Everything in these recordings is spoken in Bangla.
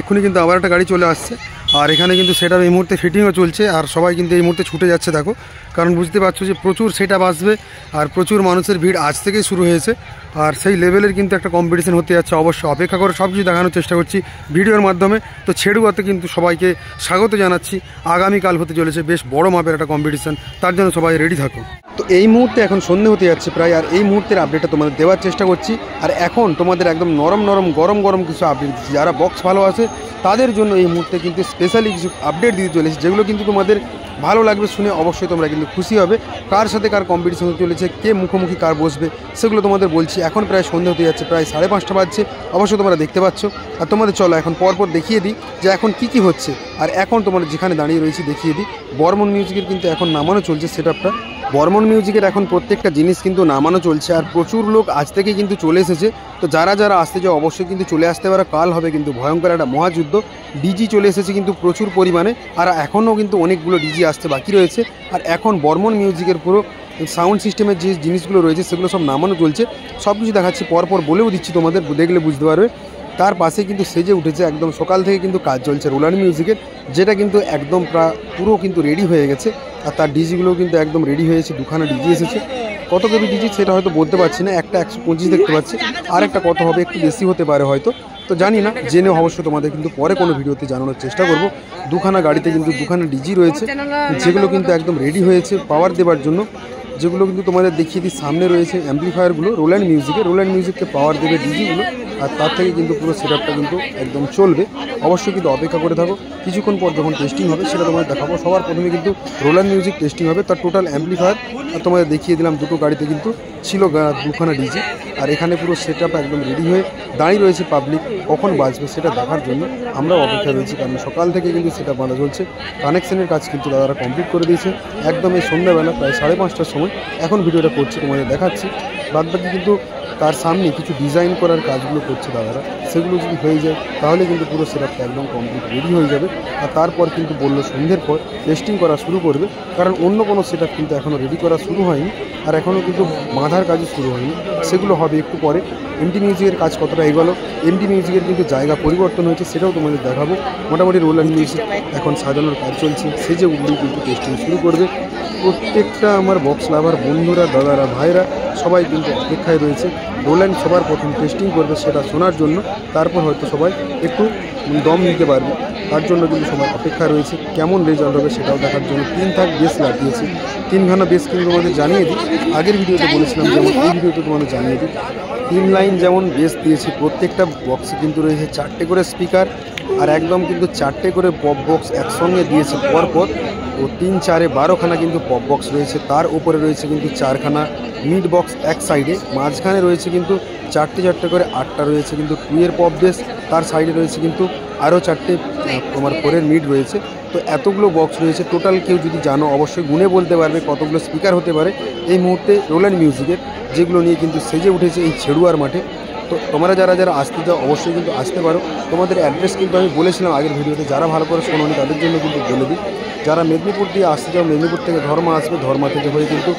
এক্ষুনি কিন্তু আবার একটা গাড়ি চলে আসছে। আর এখানে কিন্তু সেটআপ এই মুহূর্তে ফিটিংও চলছে, আর সবাই কিন্তু এই মুহূর্তে ছুটে যাচ্ছে দেখো, কারণ বুঝতে পারছো যে প্রচুর সেটআপ আসবে আর প্রচুর মানুষের ভিড় আজ থেকেই শুরু হয়েছে। আর সেই লেভেলের কিন্তু একটা কম্পিটিশন হতে যাচ্ছে, অবশ্যই অপেক্ষা করে সব কিছু দেখানোর চেষ্টা করছি ভিডিওর মাধ্যমে। তো ছেড়ুয়াতে কিন্তু সবাইকে স্বাগত জানাচ্ছি। আগামীকাল হতে চলেছে বেশ বড় মাপের একটা কম্পিটিশন, তার জন্য সবাই রেডি থাকো। তো এই মুহূর্তে এখন সন্ধ্যে হতে যাচ্ছে প্রায়, আর এই মুহূর্তের আপডেটটা তোমাদের দেওয়ার চেষ্টা করছি। আর এখন তোমাদের একদম নরম নরম গরম গরম কিছু আপডেট দিচ্ছি, যারা বক্স ভালো আছে তাদের জন্য এই মুহূর্তে কিন্তু স্পেশালি কিছু আপডেট দিতে চলেছে, যেগুলো কিন্তু তোমাদের ভালো লাগবে শুনে। অবশ্যই তোমরা কিন্তু খুশি হবে কার সাথে কার কম্পিটিশন হতে চলেছে, কে মুখোমুখি কার বসবে, সেগুলো তোমাদের বলছি। এখন প্রায় সন্ধ্যে হতে যাচ্ছে, প্রায় 5:30 বাজছে, অবশ্যই তোমরা দেখতে পাচ্ছ। আর তোমাদের চলো এখন পরপর দেখিয়ে দিই যে এখন কি হচ্ছে। আর এখন তোমরা যেখানে দাঁড়িয়ে রয়েছি দেখিয়ে দিই, বর্মন মিউজিকের কিন্তু এখন নামানো চলছে সেটআপটা। বর্মন মিউজিকের এখন প্রত্যেকটা জিনিস কিন্তু নামানো চলছে, আর প্রচুর লোক আজ থেকে কিন্তু চলে এসেছে। তো যারা যারা আসতে চাও অবশ্যই কিন্তু চলে আসতে পারো, কাল হবে কিন্তু ভয়ঙ্কর একটা মহাযুদ্ধ। ডিজি চলে এসেছে কিন্তু প্রচুর পরিমাণে, আর এখনও কিন্তু অনেকগুলো ডিজি আসতে বাকি রয়েছে। আর এখন বর্মন মিউজিকের পুরো সাউন্ড সিস্টেমের যে জিনিসগুলো রয়েছে সেগুলো সব নামানো চলছে, সব কিছু দেখাচ্ছি, পরপর বলেও দিচ্ছি, তোমাদের দেখলে বুঝতে পারবে। তার পাশে কিন্তু সেজে উঠেছে একদম সকাল থেকে কিন্তু কাজ চলছে রোলার মিউজিকের, যেটা কিন্তু একদম পুরো কিন্তু রেডি হয়ে গেছে। আর তার ডিজিগুলোও কিন্তু একদম রেডি হয়েছে, দুখানা ডিজি এসেছে। কত কেবি ডিজি সেটা হয়তো বলতে পারছি না, একটা 125 দেখতে পাচ্ছি, আর একটা কত হবে একটু বেশি হতে পারে হয়তো, তো জানি না, জেনে অবশ্যই তোমাদের কিন্তু পরে কোনো ভিডিওতে জানানোর চেষ্টা করব। দুখানা গাড়িতে কিন্তু দুখানা ডিজি রয়েছে, যেগুলো কিন্তু একদম রেডি হয়েছে পাওয়ার দেওয়ার জন্য। যেগুলো কিন্তু তোমাদের দেখিয়ে দিই, সামনে রয়েছে অ্যাম্পলিফায়ারগুলো রোল্যান্ড মিউজিককে পাওয়ার দেবে ডিজিগুলো, আর তার থেকে কিন্তু পুরো সেটআপটা কিন্তু একদম চলবে। অবশ্যই কিন্তু অপেক্ষা করে থাকো, কিছুক্ষণ পর যখন টেস্টিং হবে সেটা তোমাদের দেখাবো। সবার প্রথমে কিন্তু রোল্যান্ড মিউজিক টেস্টিং হবে, তার টোটাল অ্যাম্পলিফায়ার আর তোমাদের দেখিয়ে দিলাম। দুটো গাড়িতে কিন্তু ছিল দুখানা ডিজি, আর এখানে পুরো সেটআপ একদম রেডি হয়ে দাঁড়িয়ে রয়েছে পাবলিক, কখন বাজবে সেটা দেখার জন্য আমরাও অপেক্ষা রয়েছি, কারণ সকাল থেকে কিন্তু সেটা বাঁধা চলছে। কানেকশনের কাজ কিন্তু দাদারা কমপ্লিট করে দিয়েছে একদম এই সন্ধ্যাবেলা প্রায় 5:30টার সময় এখন ভিডিওটা করছি, তোমাদের দেখাচ্ছি। বাদবাকি কিন্তু তার সামনে কিছু ডিজাইন করার কাজগুলো করছে দাদারা, সেগুলো যদি হয়ে যায় তাহলে কিন্তু পুরো সেটআপটা একদম কমপ্লিট রেডি হয়ে যাবে। আর তারপর কিন্তু বললো সন্ধ্যের পর টেস্টিং করা শুরু করবে, কারণ অন্য কোনো সেটআপ কিন্তু এখনও রেডি করা শুরু হয়নি, আর এখনও কিন্তু বাঁধার কাজও শুরু হয়নি, সেগুলো হবে একটু পরে। এমটি মিউজিকের কাজ কতটা এগোলো, এমটি মিউজিকের কিন্তু জায়গা পরিবর্তন হয়েছে, সেটাও তোমাদের দেখাবো। মোটামুটি রোল্যান্ড মিউজিক এখন সাজানোর কাজ চলছে, সেজে উঠলেই কিন্তু টেস্টিং শুরু করবে। প্রত্যেকটা আমার বক্স লাভার বন্ধুরা, দাদারা, ভাইরা সবাই কিন্তু অপেক্ষায় রয়েছে। রোল্যান্ড সবার প্রথম টেস্টিং করবে সেটা শোনার জন্য, তারপর হয়তো সবাই একটু দম নিতে পারবে, তার জন্য কিন্তু সবাই অপেক্ষা রয়েছে। কেমন রেজাল্ট হবে সেটাও দেখার জন্য 3 থাক বেস লাগিয়েছে, 3খানা বেস কিন্তু তোমাদের জানিয়ে দিই। আগের ভিডিওতে বলেছিলাম, যেমন এই ভিডিওতে তোমাদের জানিয়ে দিই, 3 লাইন যেমন বেস দিয়েছে। প্রত্যেকটা বক্সে কিন্তু রয়েছে 4টে করে স্পিকার, আর একদম কিন্তু 4টে করে পপ বক্স একসঙ্গে দিয়েছে পরপর। ও 3 4 12খানা কিন্তু পপ বক্স রয়েছে, তার উপরে রয়েছে কিন্তু 4খানা মিড বক্স এক সাইডে, মাঝখানে রয়েছে কিন্তু 4টে করে 8টা রয়েছে কিন্তু 2 পপ বেস, তার সাইডে রয়েছে কিন্তু আরও 4টে তোমার 4 মিড রয়েছে। তো এতগুলো বক্স রয়েছে টোটাল, কেউ যদি জানো অবশ্যই গুনে বলতে পারবে কতগুলো স্পিকার হতে পারে এই মুহূর্তে রোল্যান্ড মিউজিকের, যেগুলো নিয়ে কিন্তু সেজে উঠেছে এই ছেড়ুয়ার মাঠে। তো তোমরা যারা যারা আসতে চাও অবশ্যই কিন্তু আসতে পারো। তোমাদের অ্যাড্রেস কিন্তু আমি বলেছিলাম আগের ভিডিওতে, যারা ভালো করে শোনোনি তাদের জন্য কিন্তু বলে দিই। যারা মেদিনীপুর দিয়ে আসতে চাও, মেদিনীপুর থেকে ধর্মা আসবে, ধর্মা থেকে হয়ে কিন্তু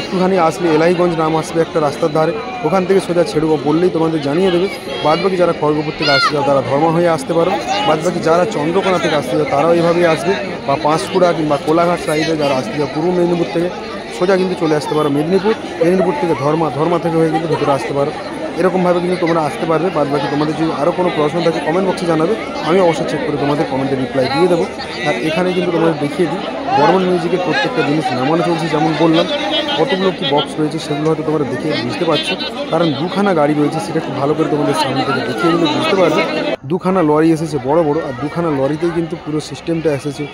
একটুখানি আসলে এলাইগঞ্জ নাম আসবে একটা রাস্তার ধারে, ওখান থেকে সোজা ছেড়ুয়া বললেই তোমাদের জানিয়ে দেবে। বাদবাকি যারা খড়গপুর থেকে আসতে চাও তারা ধর্মা হয়ে আসতে পারো। বাদবাকি যারা চন্দ্রকোনা থেকে আসতে চাও তারাও এইভাবেই আসবে, বা পাঁশকুড়া কিংবা কোলাঘাট সাইডে যারা আসতে চাও পূর্ব মেদিনীপুর থেকে সোজা কিন্তু চলে আসতে পারো মেদিনীপুর থেকে ধর্মা থেকে হয়ে কিন্তু ভেতরে আসতে পারো। এরকমভাবে কিন্তু তোমরা আসতে পারবে। বাদবাকি তোমাদের যদি আরও কোনো প্রশ্ন থাকে কমেন্ট বক্সে জানাবে, আমি অবশ্যই চেক করে তোমাদের কমেন্টে রিপ্লাই দিয়ে দেবো। আর এখানে কিন্তু তোমাদের দেখিয়ে দিই বর্মন মিউজিকের প্রত্যেকটা জিনিস নামানো চলছে, যেমন বললাম কতগুলো কি বক্স রয়েছে সেগুলো হয়তো তোমরা দেখে বুঝতে পারছো, কারণ দুখানা গাড়ি রয়েছে, সেটা একটু ভালো করে তোমাদের সামনে থেকে দেখিয়ে দিলে বুঝতে পারবে। দুখানা লরি এসেছে বড় বড়, আর দুখানা লরিতেই কিন্তু পুরো সিস্টেমটা এসেছে।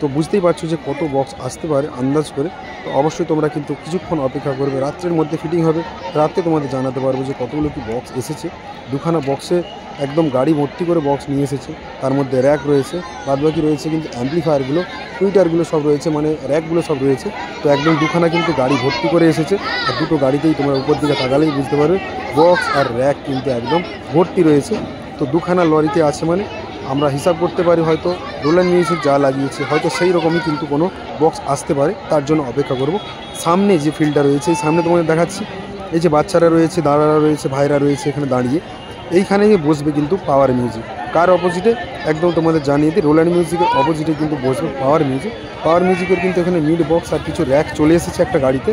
তো বুঝতেই পারছো যে কত বক্স আসতে পারে আন্দাজ করে। তো অবশ্যই তোমরা কিন্তু কিছুক্ষণ অপেক্ষা করবে, রাত্রের মধ্যে ফিটিং হবে, রাতে তোমাদের জানাতে পারবো যে কতগুলো কি বক্স এসেছে। দুখানা বক্সে একদম গাড়ি ভর্তি করে বক্স নিয়ে এসেছে, তার মধ্যে র্যাক রয়েছে, বাদবাকি রয়েছে কিন্তু অ্যাম্পলিফায়ারগুলো, টুইটারগুলো সব রয়েছে, মানে র্যাকগুলো সব রয়েছে। তো একদম দুখানা কিন্তু গাড়ি ভর্তি করে এসেছে, আর দুটো গাড়িতেই তোমরা উপর দিকে তাকালেই বুঝতে পারবে বক্স আর র্যাক কিন্তু একদম ভর্তি রয়েছে। তো দুখানা লরিতে আছে মানে আমরা হিসাব করতে পারি হয়তো রোল্যান্ড মিউজিক যা লাগিয়েছে হয়তো সেই রকমই কিন্তু কোনো বক্স আসতে পারে, তার জন্য অপেক্ষা করব। সামনে যে ফিল্ডটা রয়েছে এই সামনে তোমাদের দেখাচ্ছি, এই যে বাচ্চারা রয়েছে, দাদারা রয়েছে, ভাইরা রয়েছে এখানে দাঁড়িয়ে, এইখানে বসবে কিন্তু পাওয়ার মিউজিক। কার অপোজিটে? একদম তোমাদের জানিয়ে দিই, রোল্যান্ড মিউজিকের অপোজিটে কিন্তু বসবে পাওয়ার মিউজিক। পাওয়ার মিউজিকের কিন্তু এখানে মিড বক্স আর কিছু র্যাক চলে এসেছে একটা গাড়িতে।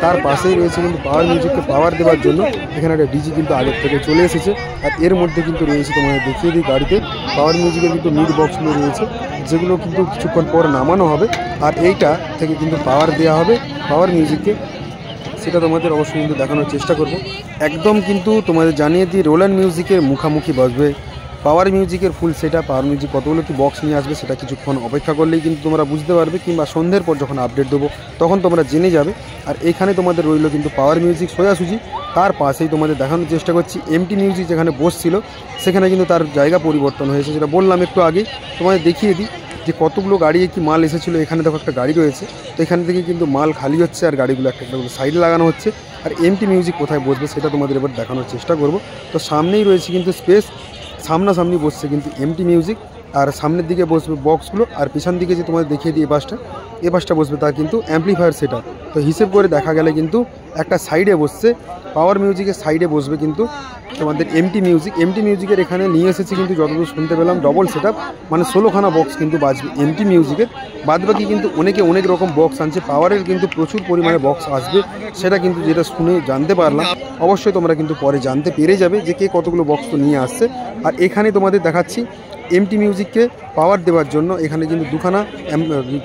তার পাশেই রয়েছে কিন্তু পাওয়ার মিউজিককে পাওয়ার দেওয়ার জন্য এখানে একটা ডিজি কিন্তু আগের থেকে চলে এসেছে। আর এর মধ্যে কিন্তু রয়েছে, তোমাদের দেখিয়ে দিই, গাড়িতে পাওয়ার মিউজিকের কিন্তু মিড বক্সগুলো রয়েছে, যেগুলো কিন্তু কিছুক্ষণ পর নামানো হবে। আর এইটা থেকে কিন্তু পাওয়ার দেওয়া হবে পাওয়ার মিউজিককে, সেটা তোমাদের অবশ্যই কিন্তু দেখানোর চেষ্টা করব। একদম কিন্তু তোমাদের জানিয়ে দিই, রোল্যান্ড মিউজিকের মুখামুখি বসবে পাওয়ার মিউজিকের ফুল সেটা। পাওয়ার মিউজিক কতগুলো কি বক্স নিয়ে আসবে সেটা কিছুক্ষণ অপেক্ষা করলেই কিন্তু তোমরা বুঝতে পারবে, কিংবা সন্ধ্যের পর যখন আপডেট দেবো তখন তোমরা জেনে যাবে। আর এখানে তোমাদের রইল কিন্তু পাওয়ার মিউজিক সোজাসুজি। তার পাশেই তোমাদের দেখানোর চেষ্টা করছি এমটি মিউজিক যেখানে বসছিল সেখানে কিন্তু তার জায়গা পরিবর্তন হয়েছে, যেটা বললাম একটু আগেই। তোমাদের দেখিয়ে দিই যে কতগুলো গাড়ি কি মাল এসেছিলো। এখানে দেখো একটা গাড়ি রয়েছে, তো এখান থেকে কিন্তু মাল খালি হচ্ছে আর গাড়িগুলো একটা একটা সাইডে লাগানো হচ্ছে। আর এমটি মিউজিক কোথায় বসবে সেটা তোমাদের এবার দেখানোর চেষ্টা করব। তো সামনেই রয়েছে কিন্তু স্পেস, সামনাসামনি বসছে কিন্তু এমটি মিউজিক। আর সামনের দিকে বসবে বক্সগুলো, আর পিছন দিকে যে তোমাদের দেখিয়ে দিই এ পাশটা বসবে তার কিন্তু অ্যাম্পলিফায়ার সেটা। তো হিসেব করে দেখা গেলে কিন্তু একটা সাইডে বসছে পাওয়ার মিউজিকের, সাইডে বসবে কিন্তু তোমাদের এমটি মিউজিক। এমটি মিউজিকের এখানে নিয়ে এসেছি কিন্তু যতদূর শুনতে পেলাম ডবল সেট আপ, মানে 16খানা বক্স কিন্তু বাজবে এমটি মিউজিকের। বাদবাকি কিন্তু অনেকে অনেক রকম বক্স আনছে, পাওয়ারের কিন্তু প্রচুর পরিমাণে বক্স আসবে, সেটা কিন্তু যেটা শুনে জানতে পারলাম। অবশ্যই তোমরা কিন্তু পরে জানতে পেরে যাবে যে কে কতগুলো বক্স তো নিয়ে আসছে। আর এখানে তোমাদের দেখাচ্ছি এমটি মিউজিককে পাওয়ার দেওয়ার জন্য এখানে কিন্তু দুখানা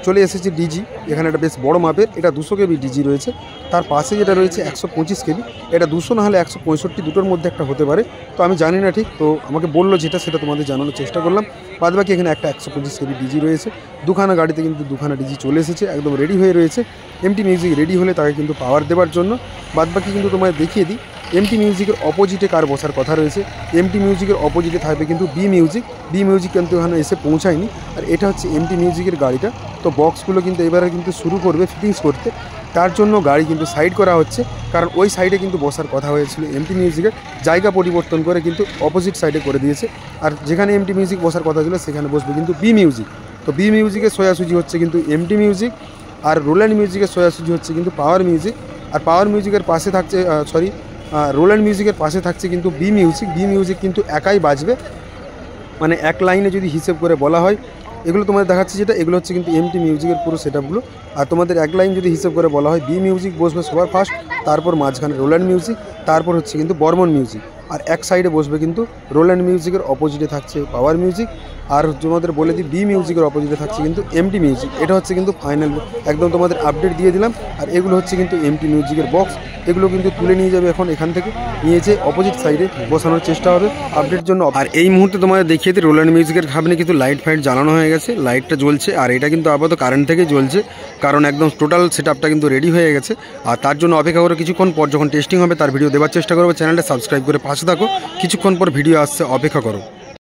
চলে এসেছে ডিজি। এখানে একটা বেশ বড় মাপের, এটা 200 কেবি ডিজি রয়েছে। তার পাশে যেটা রয়েছে 125 কেবি, এটা 200 না হলে 165, দুটোর মধ্যে একটা হতে পারে। তো আমি জানি না ঠিক, তো আমাকে বললো যেটা সেটা তোমাদের জানানোর চেষ্টা করলাম। বাদ বাকি এখানে একটা 125 কেবি ডিজি রয়েছে। দুখানা গাড়িতে কিন্তু দুখানা ডিজি চলে এসেছে, একদম রেডি হয়ে রয়েছে। এমটি মিউজিক রেডি হলে তাকে কিন্তু পাওয়ার দেওয়ার জন্য। বাদ বাকি কিন্তু তোমাদের দেখিয়ে দিই এমটি মিউজিকের অপোজিটে কার বসার কথা রয়েছে। এমটি মিউজিকের অপোজিটে থাকবে কিন্তু বি মিউজিক কিন্তু এখানে এসে পৌঁছায়নি। আর এটা হচ্ছে এমটি মিউজিকের গাড়িটা। তো বক্সগুলো কিন্তু এবারে কিন্তু শুরু করবে ফিটিংস করতে, তার জন্য গাড়ি কিন্তু সাইড করা হচ্ছে, কারণ ওই সাইডে কিন্তু বসার কথা হয়েছিল এমটি মিউজিকের, জায়গা পরিবর্তন করে কিন্তু অপোজিট সাইডে করে দিয়েছে। আর যেখানে এমটি মিউজিক বসার কথা ছিল সেখানে বসবে কিন্তু বি মিউজিক। তো বি মিউজিকের সোজাসুজি হচ্ছে কিন্তু এমটি মিউজিক, আর রোল্যান্ড মিউজিকের সোজাসুজি হচ্ছে কিন্তু পাওয়ার মিউজিক। আর পাওয়ার মিউজিকের পাশে থাকছে রোল্যান্ড মিউজিকের পাশে থাকছে কিন্তু বি মিউজিক কিন্তু একাই বাজবে, মানে এক লাইনে যদি হিসেব করে বলা হয়। এগুলো তোমাদের দেখাচ্ছি যেটা, এগুলো হচ্ছে কিন্তু এমটি মিউজিকের পুরো সেটআপগুলো। আর তোমাদের এক লাইন যদি হিসেব করে বলা হয়, বি মিউজিক বসবে সবার ফার্স্ট, তারপর মাঝখানে রোল্যান্ড মিউজিক, তারপর হচ্ছে কিন্তু বর্মন মিউজিক। আর এক সাইডে বসবে কিন্তু রোল্যান্ড মিউজিকের অপোজিটে থাকছে পাওয়ার মিউজিক। আর তোমাদের বলে দিই বি মিউজিকের অপোজিটে থাকছে কিন্তু এমটি মিউজিক। এটা হচ্ছে কিন্তু ফাইনাল, একদম তোমাদের আপডেট দিয়ে দিলাম। আর এগুলো হচ্ছে কিন্তু এমটি মিউজিকের বক্স, এগুলো কিন্তু তুলে নিয়ে যাবে এখন এখান থেকে, নিয়ে যেয়ে অপোজিট সাইডে বসানোর চেষ্টা হবে আপডেট জন্য। আর এই মুহূর্তে তোমাদের দেখিয়ে দিই রোল্যান্ড মিউজিকের সামনে কিন্তু লাইট ফাইট জ্বালানো হয়ে গেছে, লাইটটা জ্বলছে। আর এটা কিন্তু আপাতত কারেন্ট থেকে জ্বলছে, কারণ একদম টোটাল সেটআপটা কিন্তু রেডি হয়ে গেছে। আর তার জন্য অপেক্ষা করে কিছুক্ষণ পর যখন টেস্টিং হবে তার ভিডিও দেওয়ার চেষ্টা করবো। চ্যানেলটা সাবস্ক্রাইব করে পাশে থাকো, কিছুক্ষণ পর ভিডিও আসছে, অপেক্ষা করো।